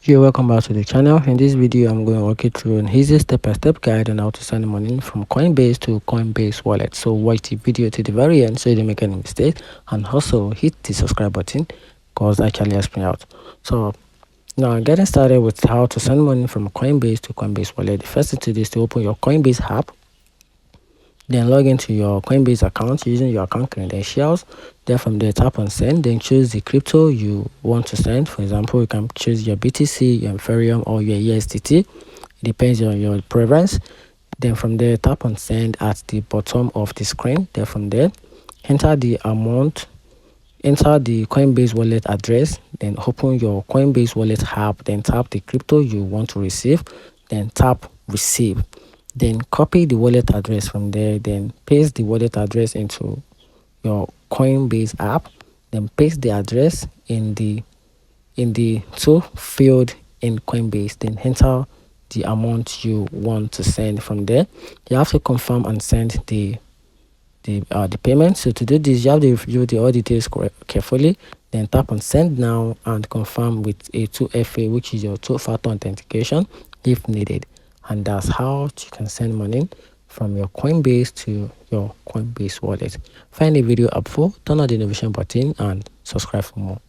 You're welcome back to the channel. In this video, I'm going to walk you through an easy step-by-step guide on how to send money from Coinbase to Coinbase wallet. So watch the video to the very end so you don't make any mistake, and also hit the subscribe button because that actually helps me out. So now getting started with how to send money from Coinbase to Coinbase wallet. The first thing to do is to open your Coinbase app. Then log into your Coinbase account using your account credentials. Then from there, tap on send. Then choose the crypto you want to send. For example, you can choose your BTC, your Ethereum, or your USDT. It depends on your preference. Then from there, tap on send at the bottom of the screen. Then from there, enter the amount, enter the Coinbase wallet address. Then open your Coinbase wallet app. Then tap the crypto you want to receive. Then tap receive. Then copy the wallet address from there. Then paste the wallet address into your Coinbase app. Then paste the address in the to field in Coinbase. Then enter the amount you want to send. From there, you have to confirm and send the payment. So to do this, you have to review all details carefully. Then tap on send now and confirm with a 2FA, which is your two-factor authentication if needed. And that's how you can send money from your Coinbase to your Coinbase wallet. Find the video helpful, turn on the notification button and subscribe for more.